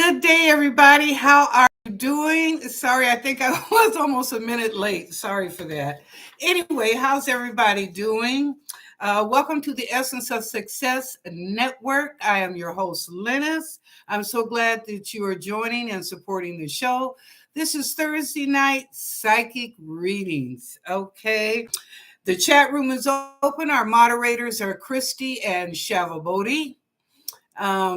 Good day, everybody. How are you doing? Sorry, I think I was almost a minute late. Sorry for that. Anyway, how's everybody doing? Welcome to the Essence of Success Network. I am your host, Linus. I'm so glad that you are joining and supporting the show. This is Thursday night psychic readings. Okay. The chat room is open. Our moderators are Christy and Shavabodi.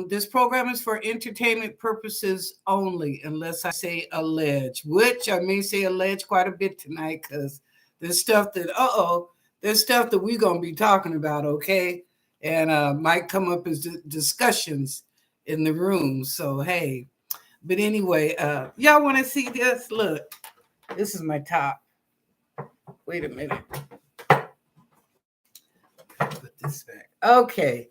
This program is for entertainment purposes only, unless I say allege, which I may say allege quite a bit tonight because there's stuff that we're going to be talking about, okay? And might come up as discussions in the room. So, hey, but anyway, y'all want to see this? Look, this is my top. Wait a minute. Put this back. Okay.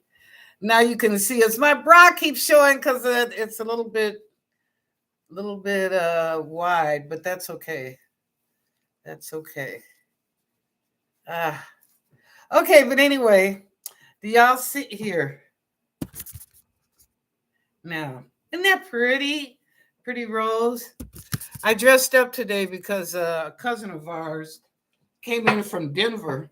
Now you can see as my bra keeps showing because it's a little bit wide, but that's okay. That's okay. Okay, but anyway, do y'all see here? Now, isn't that pretty? Pretty Rose. I dressed up today because a cousin of ours came in from Denver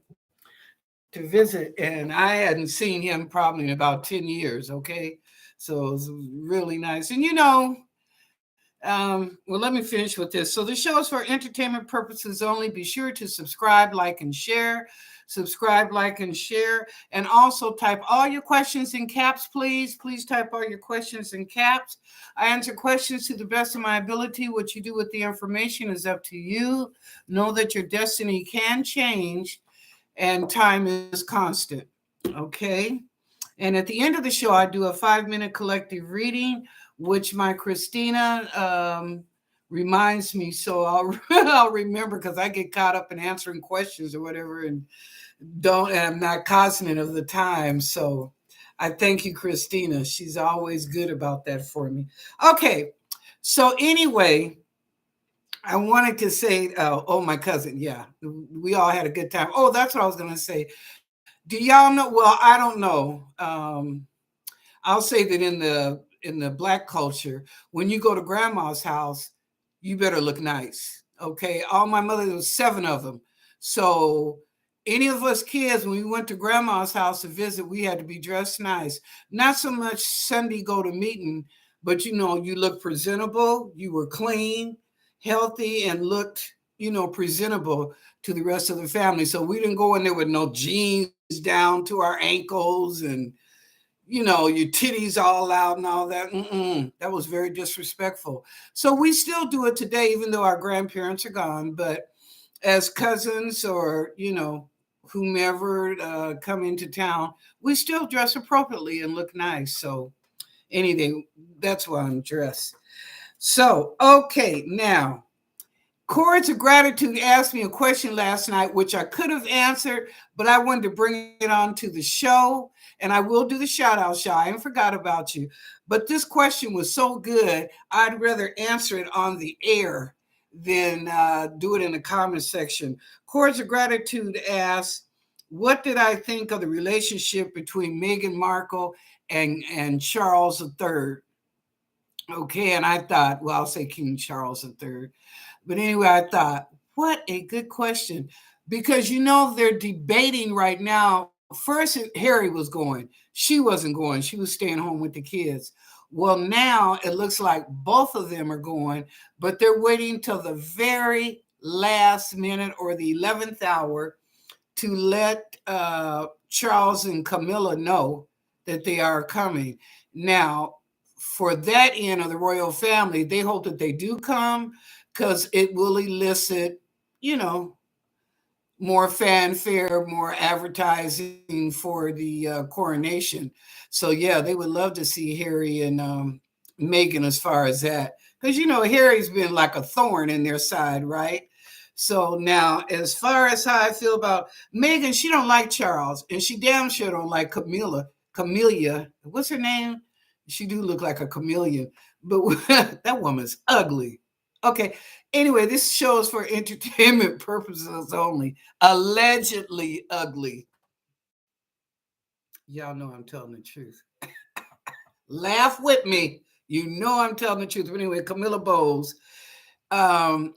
to visit, and I hadn't seen him probably in about 10 years, okay? So it was really nice. And well, let me finish with this. So the show is for entertainment purposes only. Be sure to subscribe, like, and share. Subscribe, like, and share. And also type all your questions in caps, please. Please type all your questions in caps. I answer questions to the best of my ability. What you do with the information is up to you. Know that your destiny can change and time is constant. Okay? And at the end of the show, I do a 5-minute collective reading, which my Christina reminds me, so I'll remember because I get caught up in answering questions or whatever, and I'm not cognizant of the time. So I thank you, Christina. She's always good about that for me. Okay, so anyway, I wanted to say, my cousin, yeah, we all had a good time. Oh, that's what I was going to say. Do y'all know? Well, I don't know. I'll say that in the Black culture, when you go to grandma's house, you better look nice. Okay. All my mother, there was 7 of them. So any of us kids, when we went to grandma's house to visit, we had to be dressed nice. Not so much Sunday go to meeting, but you look presentable, you were clean, healthy, and looked, presentable to the rest of the family. So we didn't go in there with no jeans down to our ankles and your titties all out and all that. That was very disrespectful. So we still do it today, even though our grandparents are gone. But as cousins or, whomever come into town, we still dress appropriately and look nice. So anything, that's why I'm dressed. So, okay, now, Chords of Gratitude asked me a question last night, which I could have answered, but I wanted to bring it on to the show. And I will do the shout out, Shy. I forgot about you. But this question was so good, I'd rather answer it on the air than do it in the comment section. Chords of Gratitude asked, what did I think of the relationship between Meghan Markle and Charles III? Okay, and I thought, well, I'll say King Charles III. But anyway, I thought, what a good question. Because, they're debating right now. First, Harry was going. She wasn't going. She was staying home with the kids. Well, now it looks like both of them are going, but they're waiting till the very last minute or the 11th hour to let Charles and Camilla know that they are coming. Now, for that end of the royal family, they hope that they do come because it will elicit, more fanfare, more advertising for the coronation. So, yeah, they would love to see Harry and Meghan as far as that. Because, Harry's been like a thorn in their side, right? So now, as far as how I feel about Meghan, she don't like Charles, and she damn sure don't like Camellia. What's her name? She do look like a chameleon, but that woman's ugly. Okay. Anyway, this show is for entertainment purposes only. Allegedly ugly. Y'all know I'm telling the truth. Laugh with me. You know I'm telling the truth. But anyway, Camilla Bowles.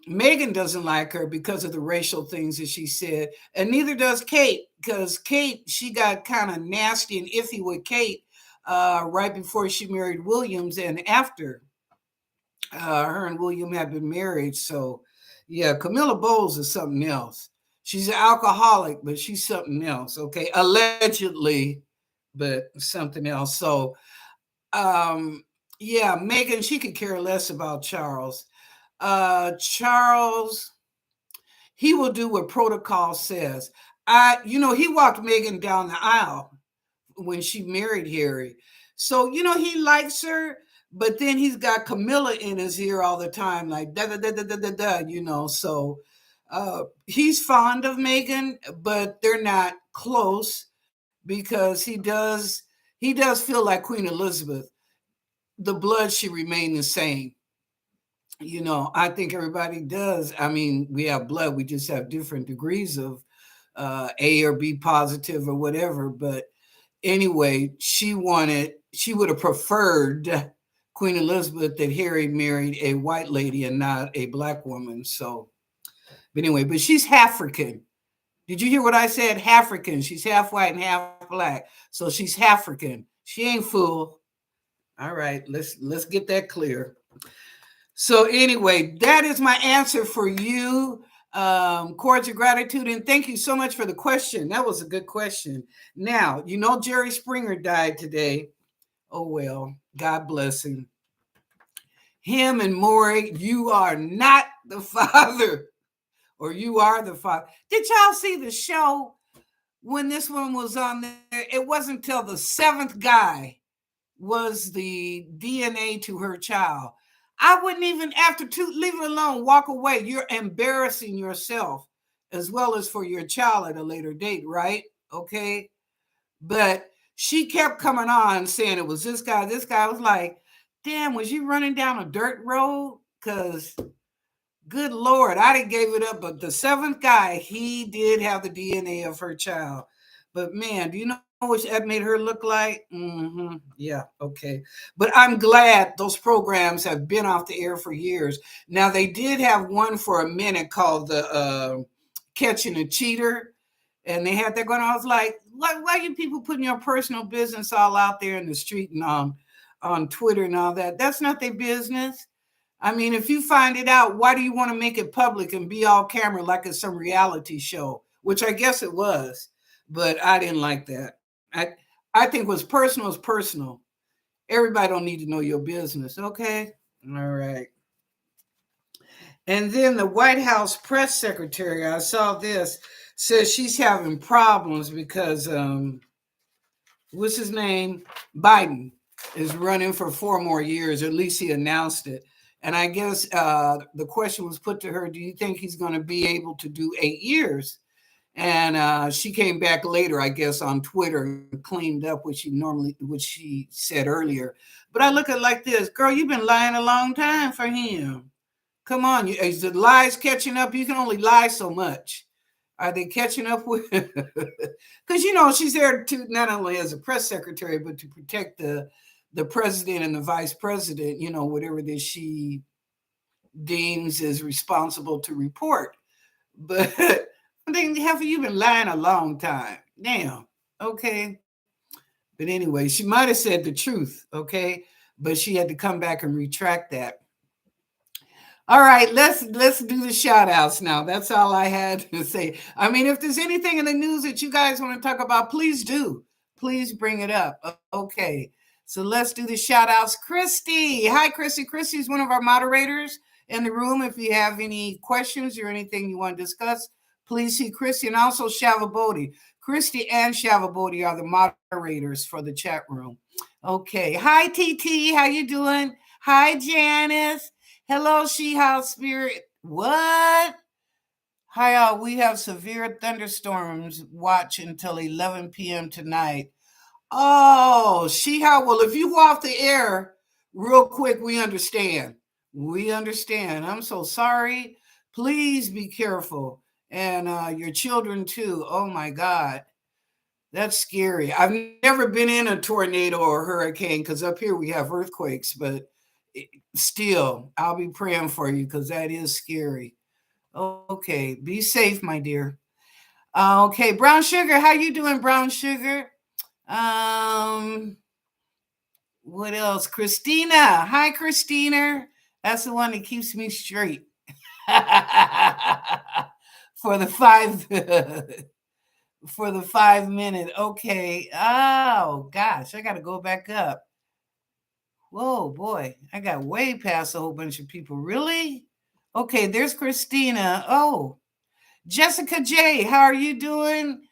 Megan doesn't like her because of the racial things that she said, and neither does Kate, because Kate, she got kind of nasty and iffy with Kate right before she married Williams and after her and William had been married. So, yeah, Camilla Bowles is something else. She's an alcoholic, but she's something else. Okay, allegedly, but something else. So, um, yeah, Megan, she could care less about Charles. Charles, he will do what protocol says. He walked Megan down the aisle when she married Harry. So, he likes her, but then he's got Camilla in his ear all the time, like da da da da da da da. So he's fond of Megan, but they're not close because he does feel like Queen Elizabeth. The blood should remain the same. I think everybody does. I mean, we have blood, we just have different degrees of A or B positive or whatever. But anyway, she would have preferred Queen Elizabeth that Harry married a white lady and not a black woman. So, but anyway, but she's African. Did you hear what I said? African. She's half white and half black. So she's African. She ain't fool. All right, let's get that clear. So anyway, that is my answer for you. Cordial gratitude, and thank you so much for the question. That was a good question. Now, Jerry Springer died today. Oh well, God bless him. Him and Maury, you are not the father, or you are the father. Did y'all see the show when this one was on there? It wasn't till the seventh guy was the DNA to her child. I wouldn't even, after two, leave it alone, walk away. You're embarrassing yourself as well as for your child at a later date, right? Okay. But she kept coming on saying it was this guy. This guy was like, damn, was you running down a dirt road? Because good Lord, I didn't gave it up. But the seventh guy, he did have the DNA of her child. But man, do you know what that made her look like? Yeah, okay. But I'm glad those programs have been off the air for years. Now, they did have one for a minute called the Catching a Cheater. And they had that going on. I was like, why are you people putting your personal business all out there in the street and on Twitter and all that? That's not their business. I mean, if you find it out, why do you want to make it public and be all camera like it's some reality show? Which I guess it was, but I didn't like that. I think what's personal is personal. Everybody don't need to know your business, okay? All right. And then the White House press secretary, I saw this, says she's having problems because what's his name? Biden is running for 4 more years, or at least he announced it. And I guess the question was put to her, do you think he's going to be able to do 8 years? And she came back later, I guess, on Twitter and cleaned up what she said earlier. But I look at it like this, girl, you've been lying a long time for him. Come on, is the lies catching up? You can only lie so much. Are they catching up with? Because she's there to not only as a press secretary, but to protect the president and the vice president. Whatever that she deems is responsible to report. But I think, have you been lying a long time? Damn. Okay. But anyway, she might have said the truth. Okay, but she had to come back and retract that. All right, let's do the shout outs now. That's all I had to say. I mean, if there's anything in the news that you guys want to talk about, please do. Please bring it up. Okay, so let's do the shout outs. Christy. Hi, Christy. Christy's one of our moderators in the room. If you have any questions or anything you want to discuss, please see Christy, and also Shavabodi. Christy and Shavabodi are the moderators for the chat room. Okay. Hi, TT. How you doing? Hi, Janice. Hello, She-House Spirit. What? Hi, all. We have severe thunderstorms. Watch until 11 p.m. tonight. Oh, She-House. Well, if you go off the air real quick, we understand. We understand. I'm so sorry. Please be careful. And your children, too. Oh, my God. That's scary. I've never been in a tornado or hurricane because up here we have earthquakes, but Still, I'll be praying for you because that is scary. Okay, be safe, my dear. Okay, Brown Sugar, how you doing, Brown Sugar? Um, what else? Christina. Hi, Christina. That's the one that keeps me straight. For the five for the 5 minute. Okay. Oh gosh, I gotta go back up. Whoa, boy, I got way past a whole bunch of people. Really? Okay, there's Christina. Oh, Jessica J, how are you doing?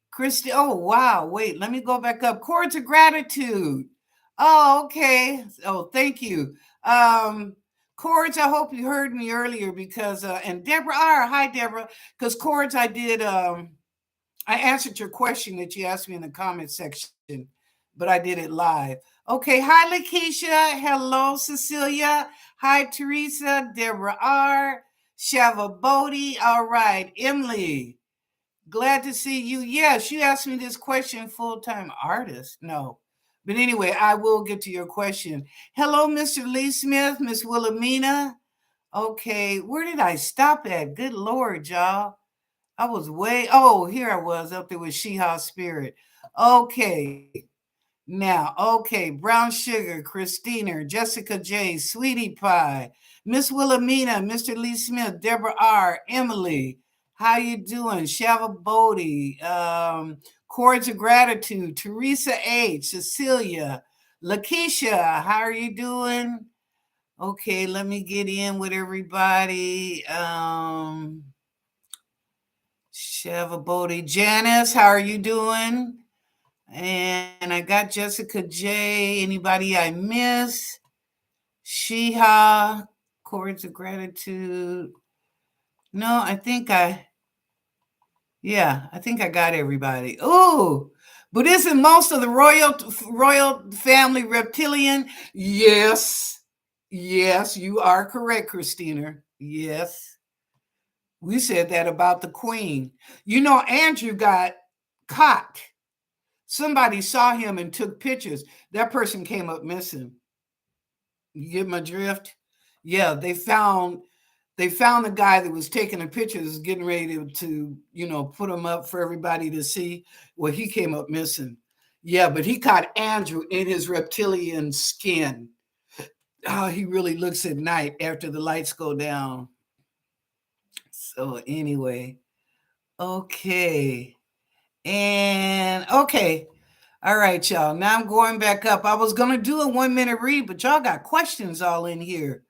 Christy, oh wow, wait, let me go back up. Chords of gratitude. Oh, okay. Oh, thank you. Um, Chords, I hope you heard me earlier because and Deborah R, hi Deborah, because Chords, I answered your question that you asked me in the comment section, but I did it live. Okay, hi Lakeisha, hello Cecilia, hi Teresa, Deborah R, Shava Bodie, all right, Emily. Glad to see you. Yes, you asked me this question, full-time artist. No. But anyway, I will get to your question. Hello, Mr. Lee Smith, Miss Wilhelmina. Okay, where did I stop at? Good Lord, y'all. I was here I was up there with Sheha Spirit. Okay. Now, okay, Brown Sugar, Christina, Jessica J, Sweetie Pie, Miss Wilhelmina, Mr. Lee Smith, Deborah R, Emily, how you doing? Shava Bodie, Chords of Gratitude, Teresa H, Cecilia, Lakeisha, how are you doing? Okay, let me get in with everybody. Shava Bodie, Janice, how are you doing? And I got Jessica J. Anybody I miss? Sheha, Chords of Gratitude. No, I think I got everybody. Oh, but isn't most of the royal family reptilian? Yes. Yes, you are correct, Christina. Yes. We said that about the queen. You know, Andrew got caught. Somebody saw him and took pictures. That person came up missing. You get my drift? Yeah, they found the guy that was taking the pictures, getting ready to put them up for everybody to see. Well, he came up missing. Yeah, but he caught Andrew in his reptilian skin. Oh, he really looks at night after the lights go down. So anyway, okay. And okay. All right, y'all. Now I'm going back up. I was going to do a 1 minute read, but y'all got questions all in here.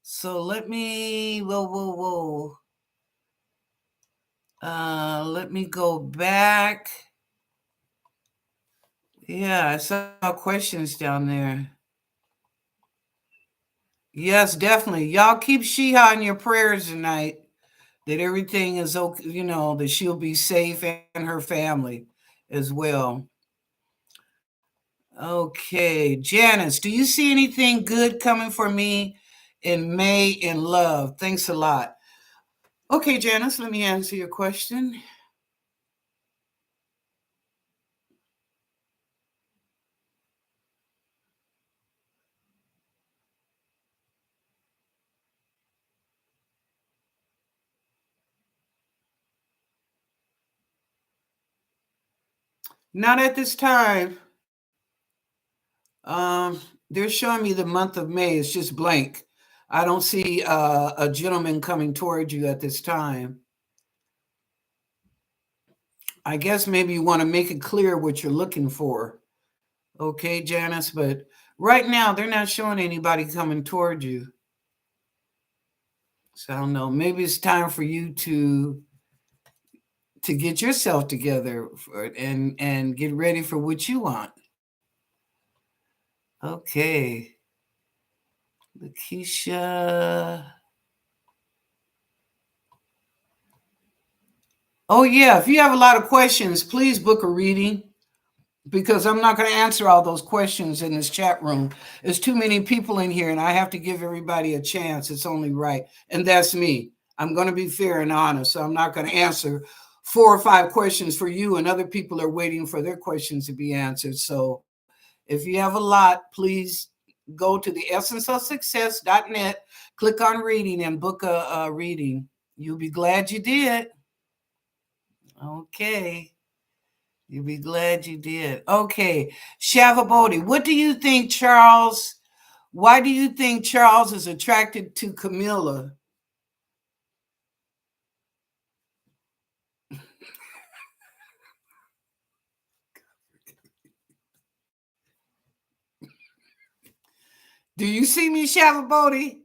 So let me, whoa. Let me go back. Yeah, I saw questions down there. Yes, definitely. Y'all keep Sheha in your prayers tonight that everything is okay, that she'll be safe and her family as well. Okay, Janice, do you see anything good coming for me in May in love? Thanks a lot. Okay, Janice, let me answer your question. Not at this time. They're showing me the month of May. It's just blank. I don't see a gentleman coming toward you at this time. I guess maybe you want to make it clear what you're looking for. Okay, Janice, but right now they're not showing anybody coming toward you. So I don't know. Maybe it's time for you to get yourself together and get ready for what you want. Okay. Lakeisha. Oh, yeah. If you have a lot of questions, please book a reading because I'm not going to answer all those questions in this chat room. There's too many people in here and I have to give everybody a chance. It's only right. And that's me. I'm going to be fair and honest. So I'm not going to answer 4 or 5 questions for you and other people are waiting for their questions to be answered. So if you have a lot, please go to the essenceofsuccess.net, click on reading, and book a reading. You'll be glad you did. Okay. You'll be glad you did. Okay. Shavabodi, what do you think, Charles? Why do you think Charles is attracted to Camilla? Do you see me, Shavabodi?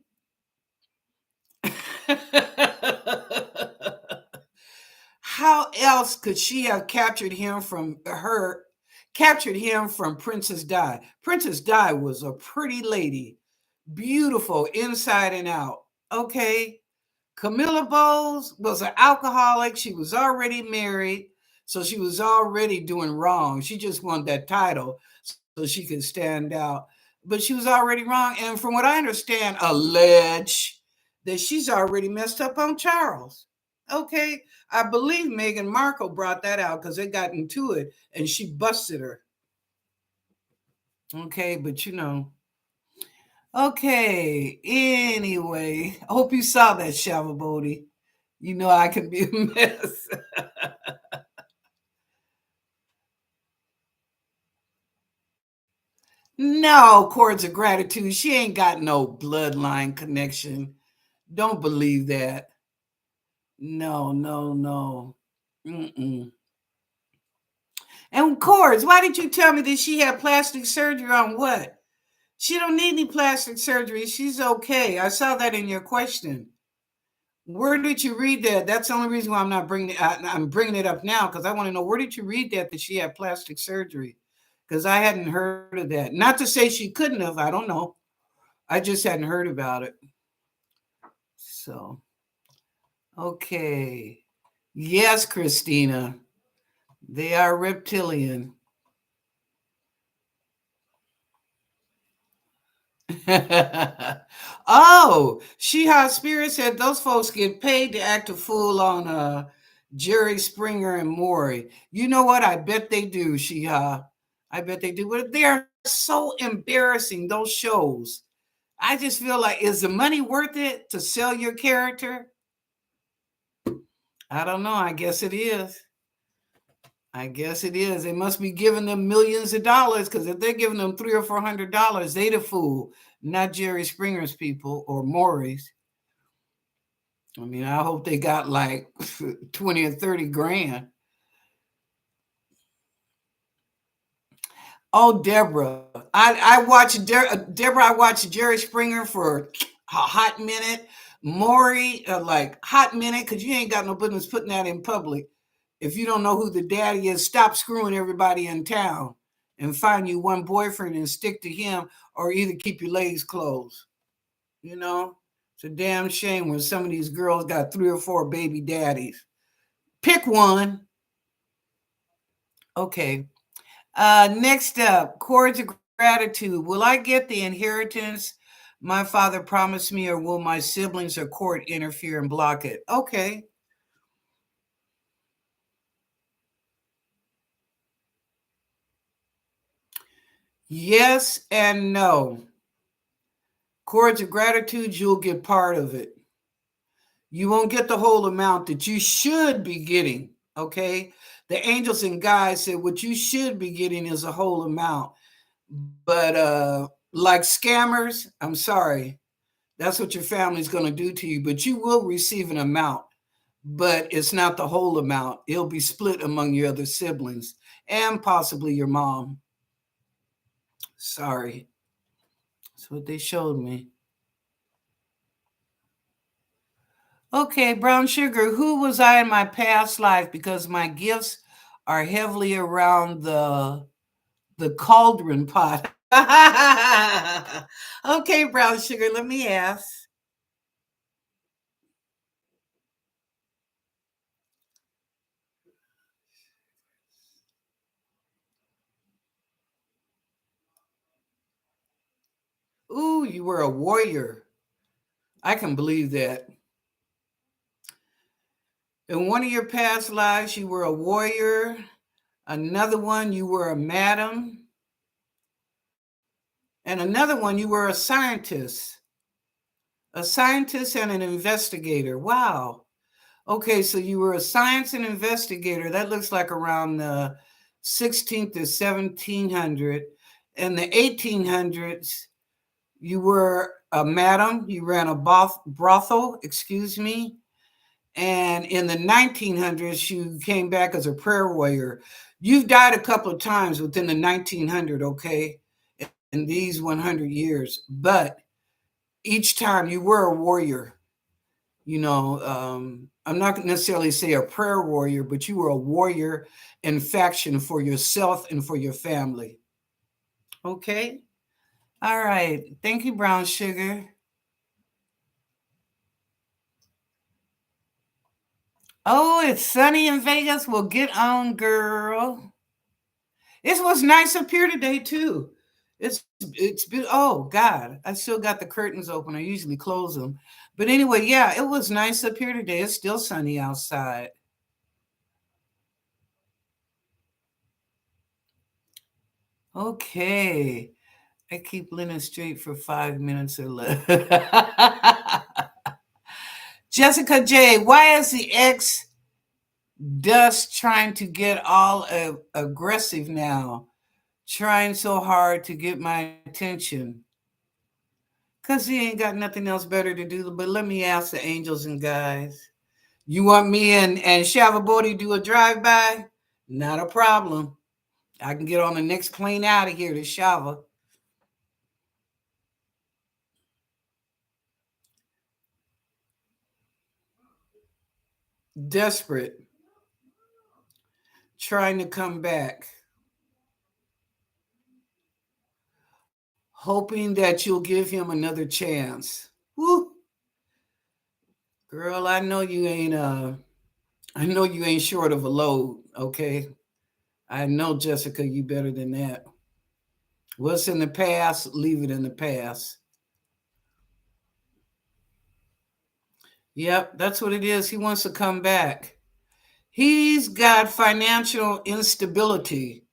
How else could she have captured him from Princess Di? Princess Di was a pretty lady, beautiful inside and out. Okay. Camilla Bowles was an alcoholic. She was already married, so she was already doing wrong. She just wanted that title so she could stand out. But she was already wrong. And from what I understand, allege that she's already messed up on Charles. Okay. I believe Meghan Markle brought that out because they got into it and she busted her. Okay. But okay. Anyway, I hope you saw that, Shavabodi. You know I can be a mess. No, cords of gratitude. She ain't got no bloodline connection. Don't believe that. No, no, no. Mm-mm. And cords, why did you tell me that she had plastic surgery on what? She don't need any plastic surgery. She's okay. I saw that in your question. Where did you read that? That's the only reason why I'm not bringing it. I'm bringing it up now because I want to know where did you read that she had plastic surgery? Because I hadn't heard of that. Not to say she couldn't have. I don't know. I just hadn't heard about it. So, okay. Yes, Christina. They are reptilian. Oh, She-Ha Spirit said those folks get paid to act a fool on Jerry Springer and Maury. You know what? I bet they do, She-Ha. I bet they do. But they're so embarrassing, those shows. I just feel like, is the money worth it to sell your character? I don't know. I guess it is. I guess it is. They must be giving them millions of dollars because if they're giving them $300 or $400, they the fool, not Jerry Springer's people or Maury's. I mean, I hope they got like 20 or 30 grand. Oh, Deborah. I watched Deborah. I watched Jerry Springer for a hot minute. Maury, like hot minute, because you ain't got no business putting that in public. If you don't know who the daddy is, stop screwing everybody in town and find you one boyfriend and stick to him, or either keep your legs closed. You know, it's a damn shame when some of these girls got 3 or 4 baby daddies. Pick one. Okay. Next up, chords of gratitude. Will I get the inheritance my father promised me, or will my siblings or court interfere and block it? Okay. Yes and no. Chords of gratitude, you'll get part of it. You won't get the whole amount that you should be getting. Okay. The angels and guides said what you should be getting is a whole amount. But like scammers, I'm sorry. That's what your family's going to do to you, but you will receive an amount, but it's not the whole amount. It'll be split among your other siblings and possibly your mom. Sorry. That's what they showed me. Okay, brown sugar, who was I in my past life? Because my gifts are heavily around the cauldron pot. Okay, brown sugar, let me ask. Ooh, you were a warrior. I can believe that. In one of your past lives, you were a warrior. Another one, you were a madam. And another one, you were a scientist and an investigator. Wow. Okay, so you were a science and investigator. That looks like around the 16th to 1700. In the 1800s, you were a madam. You ran a brothel, excuse me. And in the 1900s, you came back as a prayer warrior. You've died a couple of times within the 1900, okay, in these 100 years. But each time you were a warrior. I'm not necessarily say a prayer warrior, but you were a warrior in faction for yourself and for your family. Okay. All right. Thank you, Brown Sugar. Oh, it's sunny in Vegas. Well, get on, girl. It was nice up here today too. It's been, oh God, I still got the curtains open. I usually close them. But anyway, yeah, it was nice up here today. It's still sunny outside. Okay. I keep Lennon straight for 5 minutes or less. Jessica J, why is the ex Dust trying to get all aggressive now? Trying so hard to get my attention. Because he ain't got nothing else better to do. But let me ask the angels and guys. You want me and Shavabodi do a drive-by? Not a problem. I can get on the next plane out of here to Shava. Desperate. Trying to come back. Hoping that you'll give him another chance. Woo. Girl, I know you ain't short of a load, okay? I know, Jessica, you better than that. What's in the past, leave it in the past. Yep, that's what it is. He wants to come back. He's got financial instability.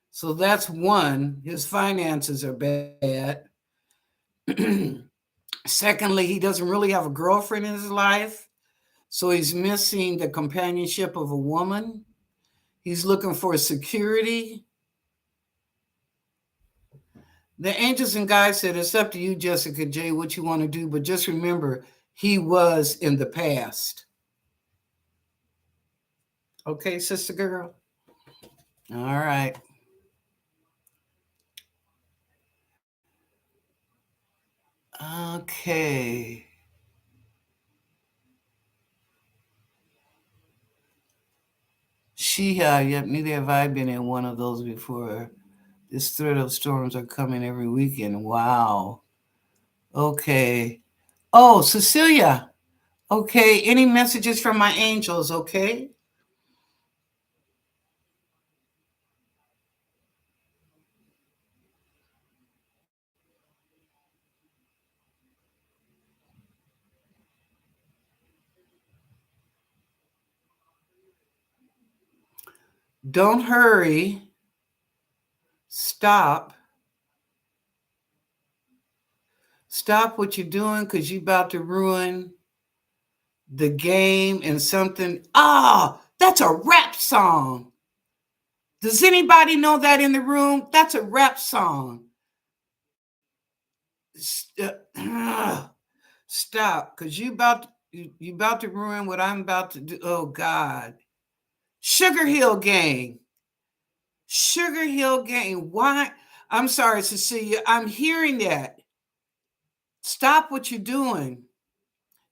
So that's one. His finances are bad. Secondly, he doesn't really have a girlfriend in his life. So he's missing the companionship of a woman. He's looking for security. The angels and guides said, it's up to you, Jessica J, what you want to do. But just remember, he was in the past. Okay, sister girl? All right. Okay. Yep, neither have I been in one of those before. This threat of storms are coming every weekend. Wow. Okay. Oh, Cecilia. Okay. Any messages from my angels? Okay. Don't hurry. Stop. Stop what you're doing because you're about to ruin the game and something. Ah, that's a rap song. Does anybody know that in the room? That's a rap song. Stop, because you about to ruin what I'm about to do. Oh God. Sugar Hill Gang. Sugar Hill Gang. Why? I'm sorry, Cecilia. I'm hearing that. Stop what you're doing.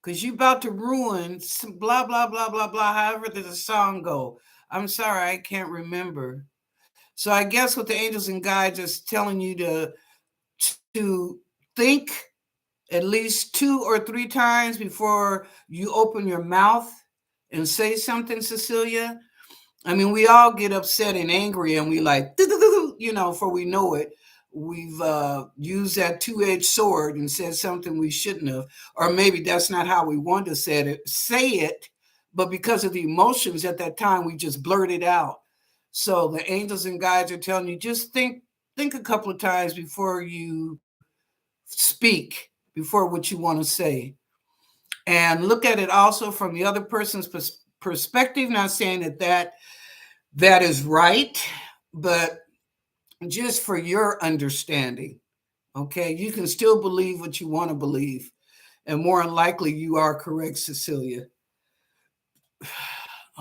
Because you about to ruin blah, blah, blah, blah, blah, however the song go. I'm sorry, I can't remember. So I guess what the angels and guides is telling you to think at least 2 or 3 times before you open your mouth and say something, Cecilia. I mean, we all get upset and angry and we like, before we know it, we've used that 2-edged sword and said something we shouldn't have. Or maybe that's not how we wanted to say it, but because of the emotions at that time, we just blurted out. So the angels and guides are telling you, just think think a couple of times before you speak, before what you want to say. And look at it also from the other person's perspective, not saying that is right, but just for your understanding. Okay, you can still believe what you want to believe. And more than likely, you are correct, Cecilia.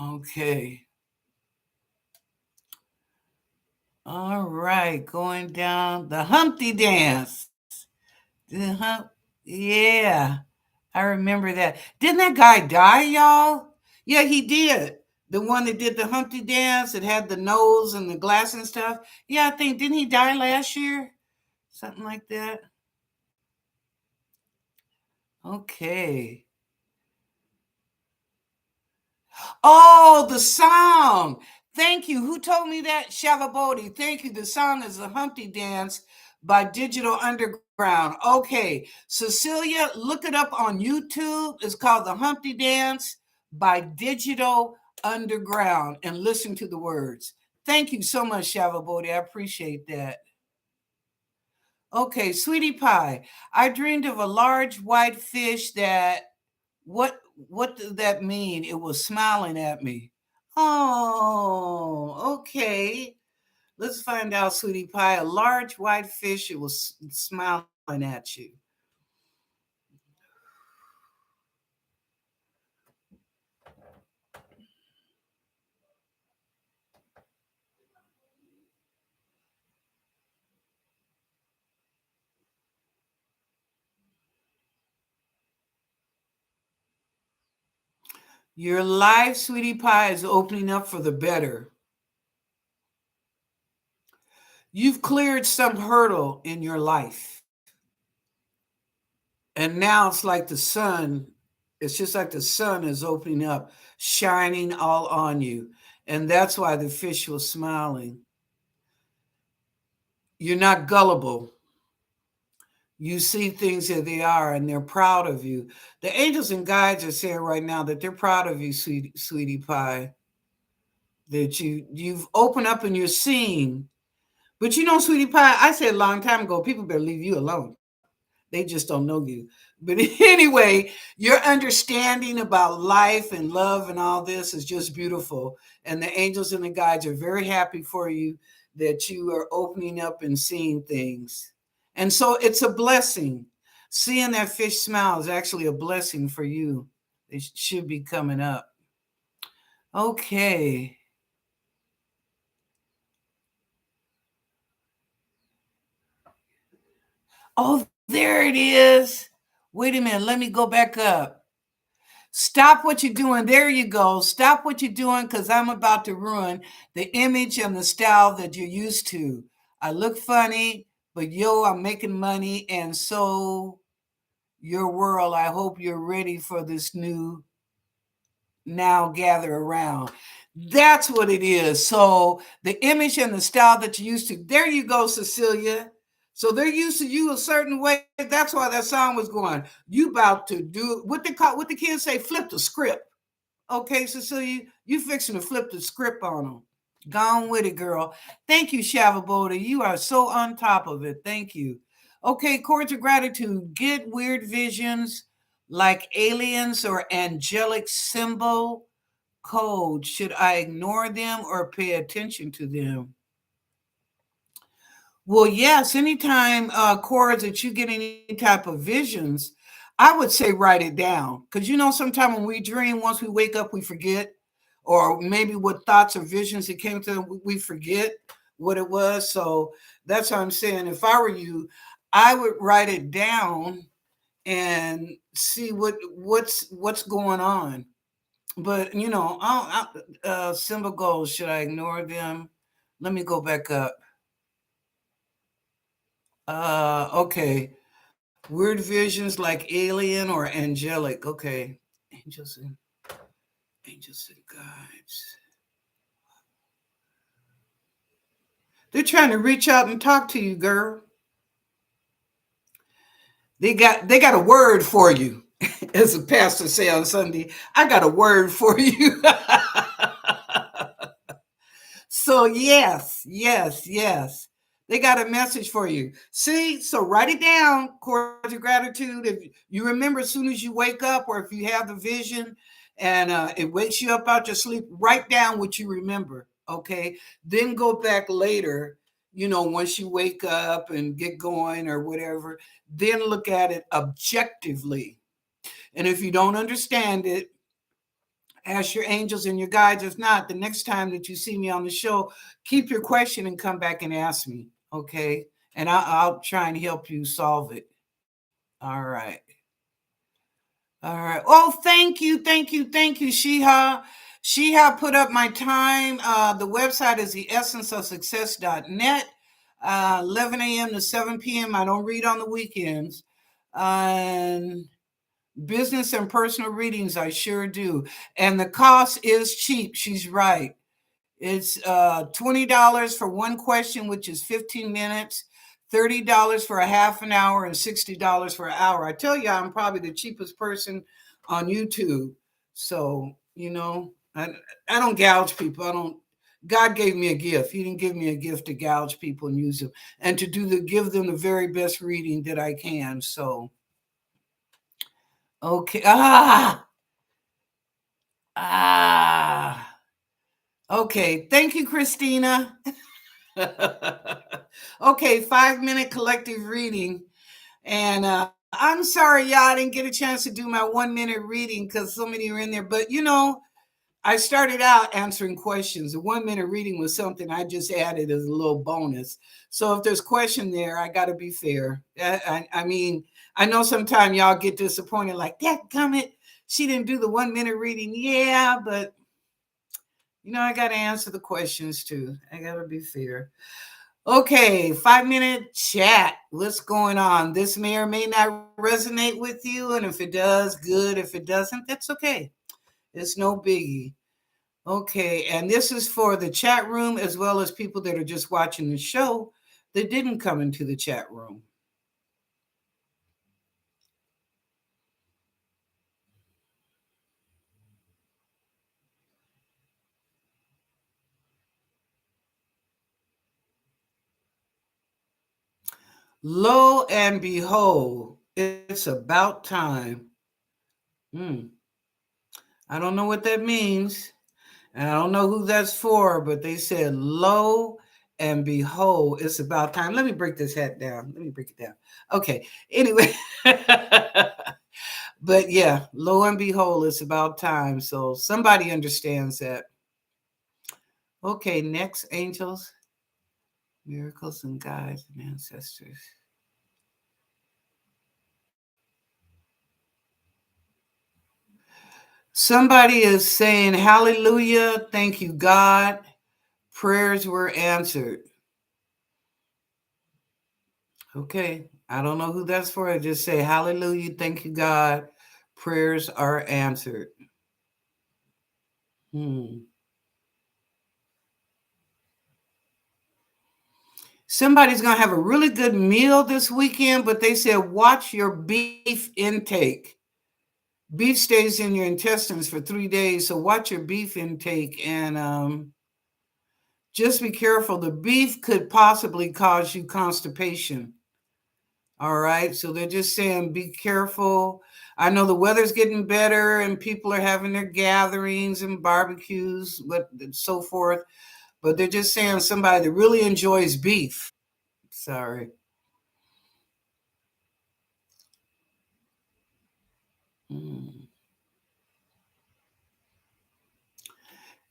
Okay. All right, going down the Humpty Dance. Yeah, I remember that. Didn't that guy die, y'all? Yeah, he did. The one that did the Humpty Dance that had the nose and the glass and stuff. Yeah, I think, didn't he die last year? Something like that. Okay. Oh, the song. Thank you. Who told me that? Shavabodi. Thank you. The song is The Humpty Dance by Digital Underground. Okay. Cecilia, look it up on YouTube. It's called The Humpty Dance by Digital Underground and listen to the words. Thank you so much, Shavabodi. I appreciate that. Okay, Sweetie Pie. I dreamed of a large white fish that what did that mean? It was smiling at me. Oh, okay. Let's find out, Sweetie Pie. A large white fish, it was smiling at you. Your life, Sweetie Pie, is opening up for the better. You've cleared some hurdle in your life. And now it's like the sun, it's just like the sun is opening up, shining all on you. And that's why the fish was smiling. You're not gullible. You see things as they are, and they're proud of you. The angels and guides are saying right now that they're proud of you, sweetie pie. That you've opened up and you're seeing. But you know, sweetie pie, I said a long time ago, people better leave you alone. They just don't know you. But anyway, your understanding about life and love and all this is just beautiful. And the angels and the guides are very happy for you that you are opening up and seeing things. And so it's a blessing. Seeing that fish smile is actually a blessing for you. It should be coming up. Okay. Oh, there it is. Wait a minute. Let me go back up. Stop what you're doing. There you go. Stop what you're doing because I'm about to ruin the image and the style that you're used to. I look funny, but yo, I'm making money. And so, your world, I hope you're ready for this new now gather around. That's what it is. So, the image and the style that you're used to. There you go, Cecilia. So they're used to you a certain way. That's why that song was going. You about to do what they call what the kids say, flip the script. Okay, Cecilia, you fixing to flip the script on them. Gone with it, girl. Thank you, Shavaboda. You are so on top of it. Thank you. Okay, chords of gratitude. Get weird visions like aliens or angelic symbol code. Should I ignore them or pay attention to them? Well, yes, anytime chords that you get any type of visions, I would say write it down. Because you know, sometimes when we dream, once we wake up, we forget. Or maybe what thoughts or visions that came to them, we forget what it was. So that's what I'm saying. If I were you, I would write it down and see what's going on. But you know, symbol goals, should I ignore them? Let me go back up. Okay. Weird visions like alien or angelic. Okay. Angels and guides. They're trying to reach out and talk to you, girl. They got a word for you. As a pastor say on Sunday, I got a word for you. So yes, yes, yes. They got a message for you. See, so write it down, cordial gratitude. If you remember as soon as you wake up, or if you have the vision and it wakes you up out your sleep, write down what you remember. Okay. Then go back later, once you wake up and get going or whatever, then look at it objectively. And if you don't understand it, ask your angels and your guides. If not, the next time that you see me on the show, keep your question and come back and ask me. Okay. And I'll try and help you solve it. All right. All right. Oh, thank you. Thank you. Thank you, Shiha. Shiha put up my time. The website is theessenceofsuccess.net. 11 a.m. to 7 p.m. I don't read on the weekends. And business and personal readings, I sure do. And the cost is cheap. She's right. It's $20 for one question, which is 15 minutes, $30 for a half an hour, and $60 for an hour. I tell you, I'm probably the cheapest person on YouTube. So, I don't gouge people. I don't. God gave me a gift. He didn't give me a gift to gouge people and use them, and to give them the very best reading that I can. So, okay. Okay. Thank you, Christina. Okay, 5-minute collective reading. And I'm sorry, y'all, I didn't get a chance to do my 1-minute reading because so many are in there. But, I started out answering questions. The 1-minute reading was something I just added as a little bonus. So if there's question there, I got to be fair. I mean, I know sometimes y'all get disappointed, like, dadgummit, she didn't do the 1-minute reading. Yeah, but, I got to answer the questions too. I got to be fair. Okay, 5-minute chat. What's going on? This may or may not resonate with you. And if it does, good. If it doesn't, that's okay. It's no biggie. Okay, and this is for the chat room as well as people that are just watching the show that didn't come into the chat room. Lo and behold, it's about time. I don't know what that means. And I don't know who that's for, but they said, lo and behold, it's about time. Let me break this hat down. Let me break it down. Okay. Anyway. But yeah, lo and behold, it's about time. So somebody understands that. Okay, next, angels, miracles, and guides and ancestors. Somebody is saying, hallelujah, thank you, God. Prayers were answered. Okay, I don't know who that's for. I just say, hallelujah, thank you, God. Prayers are answered. Somebody's going to have a really good meal this weekend, but they said, watch your beef intake. Beef stays in your intestines for 3 days, so watch your beef intake and just be careful. The beef could possibly cause you constipation. All right, so they're just saying be careful. I know the weather's getting better and people are having their gatherings and barbecues, but so forth. But they're just saying somebody that really enjoys beef. Sorry.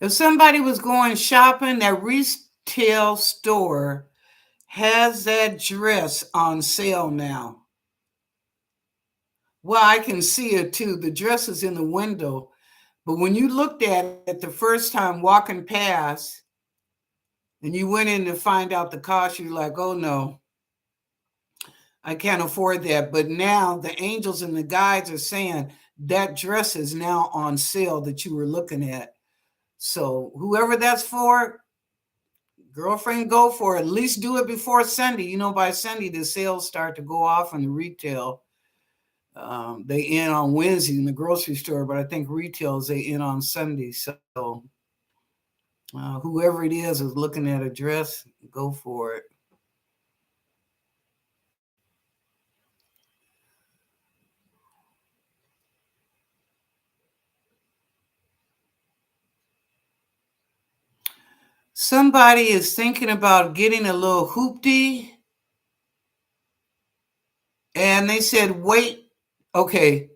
If somebody was going shopping, that retail store has that dress on sale now. Well, I can see it too. The dress is in the window. But when you looked at it the first time walking past and you went in to find out the cost, you're like, oh no, I can't afford that. But now the angels and the guides are saying that dress is now on sale that you were looking at. So whoever that's for, girlfriend, go for it. At least do it before Sunday. By Sunday, the sales start to go off in the retail. They end on Wednesday in the grocery store, but I think retails they end on Sunday. So whoever it is looking at a dress, go for it. Somebody is thinking about getting a little hoopty, and they said, wait. Okay.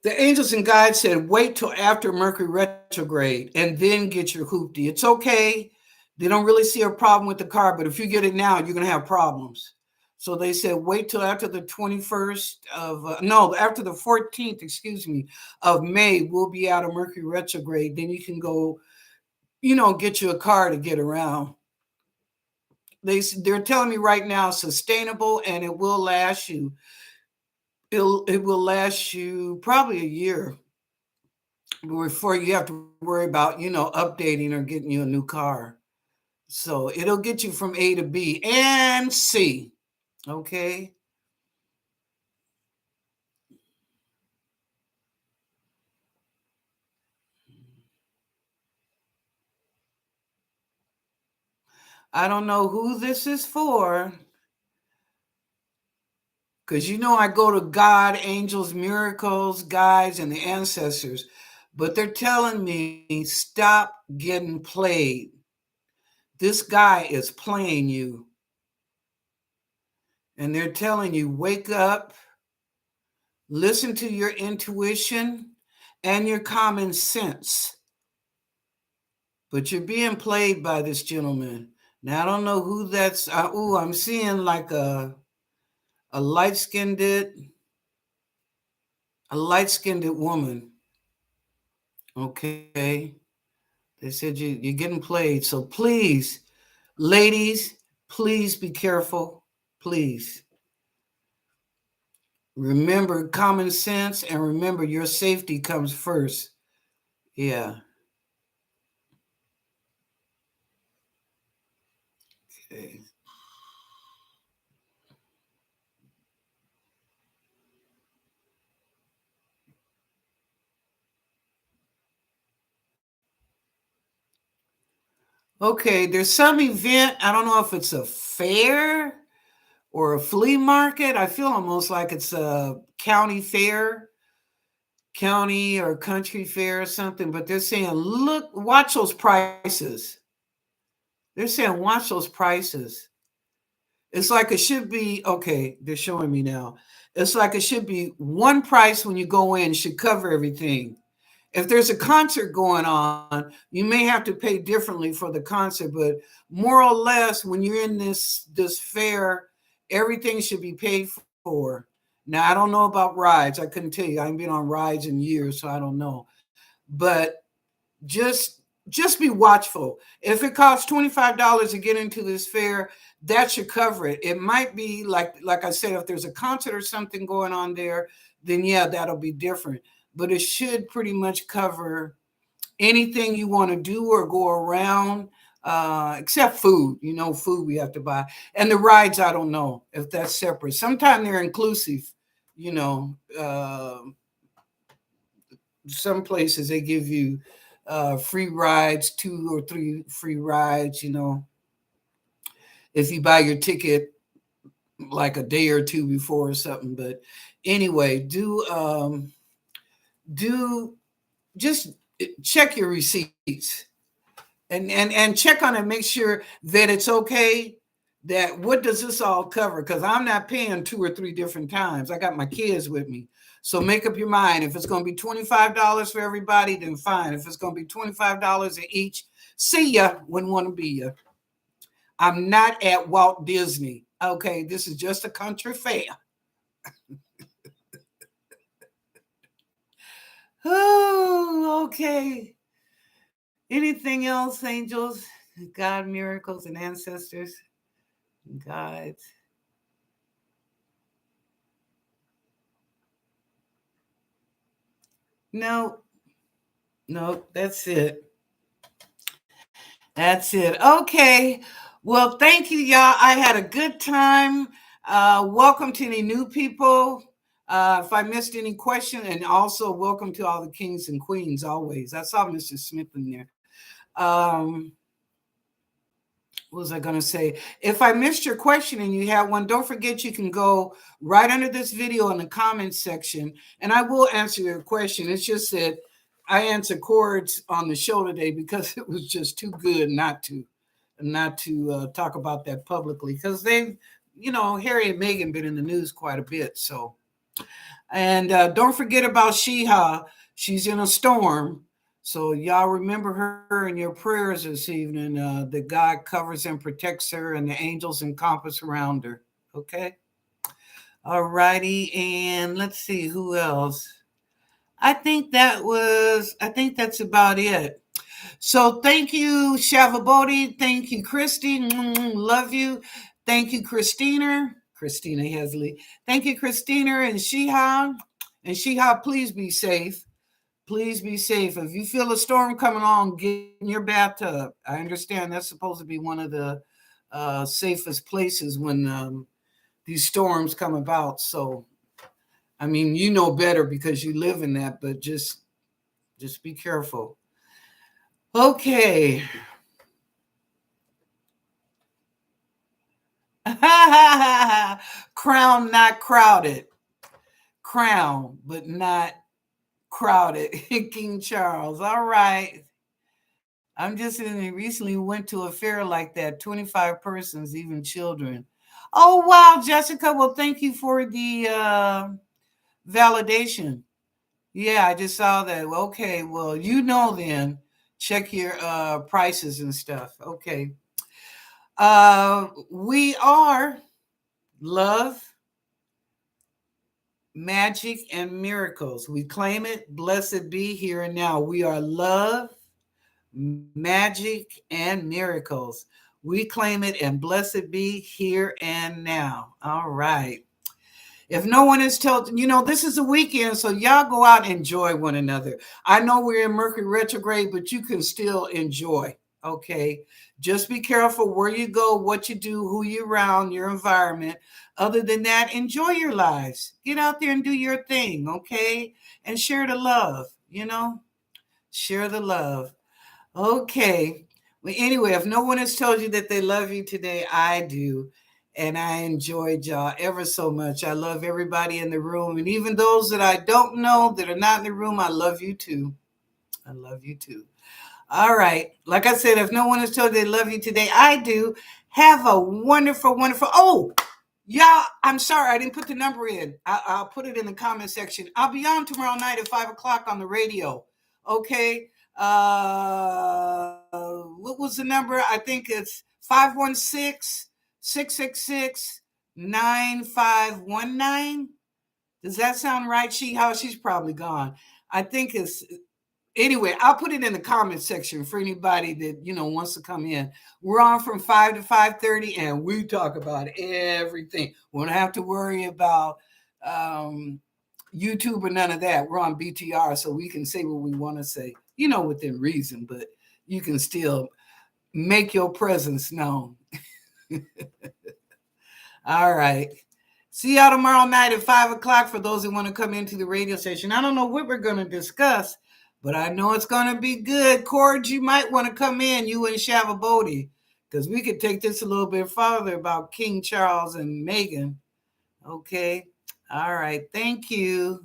The angels and guides said, wait till after Mercury retrograde and then get your hoopty. It's okay. They don't really see a problem with the car, but if you get it now, you're going to have problems. So they said, wait till after the 21st of, no, after the 14th, excuse me, of May, we'll be out of Mercury retrograde. Then you can go, get you a car to get around. They're telling me right now, sustainable, and it will last you. It will last you probably a year before you have to worry about, updating or getting you a new car. So it'll get you from A to B and C. Okay. I don't know who this is for, because I go to God, angels, miracles, guides, and the ancestors, but they're telling me stop getting played. This guy is playing you. And they're telling you, wake up, listen to your intuition and your common sense. But you're being played by this gentleman. Now, I don't know who that's. I'm seeing like a light-skinned woman. Okay. They said you're getting played. So please, ladies, please be careful. Please. Remember common sense, and remember your safety comes first. Yeah. Okay. Okay, there's some event. I don't know if it's a fair or a flea market. I feel almost like it's a county fair, county or country fair or something, but they're saying, look, watch those prices. They're saying, watch those prices. It's like it should be, okay, they're showing me now. It's like it should be one price when you go in, should cover everything. If there's a concert going on, you may have to pay differently for the concert, but more or less, when you're in this fair, everything should be paid for. Now, I don't know about rides. I couldn't tell you. I haven't been on rides in years, so I don't know. But just be watchful. If it costs $25 to get into this fair, that should cover it. It might be like I said, if there's a concert or something going on there, then yeah, that'll be different. But it should pretty much cover anything you want to do or go around, except food. Food we have to buy. And the rides, I don't know if that's separate. Sometimes they're inclusive. Some places they give you free rides, 2 or 3 free rides, if you buy your ticket like a day or two before or something. But anyway, do just check your receipts and check on it, make sure that it's okay. That what does this all cover? Because I'm not paying 2 or 3 different times. I got my kids with me. So make up your mind. If it's going to be $25 for everybody, then fine. If it's going to be $25 each, see ya, wouldn't want to be ya. I'm not at Walt Disney. Okay, this is just a country fair. Oh, okay. Anything else, angels, God, miracles, and ancestors, and guides? No, that's it. That's it. Okay. Well, thank you, y'all. I had a good time. Welcome to any new people. If I missed any question, and also welcome to all the kings and queens always. I saw Mr. Smith in there. What was I going to say? If I missed your question and you have one, don't forget you can go right under this video in the comments section, and I will answer your question. It's just that I answered chords on the show today because it was just too good not to talk about that publicly, because they've, Harry and Meghan been in the news quite a bit. So, and don't forget about Sheha. She's in a storm. So y'all remember her in your prayers this evening. That God covers and protects her, and the angels encompass around her. Okay. All righty. And let's see who else. I think that's about it. So thank you, Shavabodi. Thank you, Christy. Love you. Thank you, Christina Hesley. Thank you, Christina and Sheha. And Sheha, please be safe. Please be safe. If you feel a storm coming on, get in your bathtub. I understand that's supposed to be one of the safest places when these storms come about. So, I mean, you know better because you live in that, but just be careful. Okay. Crown not crowded. Crown, but not crowded. King Charles. All right. I'm just recently went to a fair like that. 25 persons, even children. Oh wow, Jessica. Well, thank you for the validation. Yeah, I just saw that. Okay, well, then check your prices and stuff. Okay. We are love, magic, and miracles. We claim it. Blessed be here and now. We are love, magic, and miracles. We claim it, and blessed be here and now. All right. If no one is told, this is a weekend, so y'all go out and enjoy one another. I know we're in Mercury retrograde, but you can still enjoy. Okay. Just be careful where you go, what you do, who you're around, your environment. Other than that, enjoy your lives. Get out there and do your thing. Okay. And share the love, share the love. Okay. Well, anyway, if no one has told you that they love you today, I do. And I enjoyed y'all ever so much. I love everybody in the room. And even those that I don't know that are not in the room, I love you too. I love you too. All right. Like I said, if no one has told you they love you today, I do. Have a wonderful, wonderful. Oh, y'all, I'm sorry I didn't put the number in. I'll put it in the comment section. I'll be on tomorrow night at 5 o'clock on the radio. Okay. What was the number? I think it's 516-666-9519. Does that sound right? She's probably gone. I think it's anyway. I'll put it in the comment section for anybody that wants to come in. We're on from 5 to 5:30, and we talk about everything. We don't have to worry about YouTube or none of that. We're on BTR, so we can say what we want to say, within reason, but you can still make your presence known. All right. See y'all tomorrow night at 5 o'clock for those who want to come into the radio station. I don't know what we're going to discuss, but I know it's going to be good. Cord, you might want to come in, you and Shavabodi, because we could take this a little bit farther about King Charles and Meghan. Okay. All right. Thank you.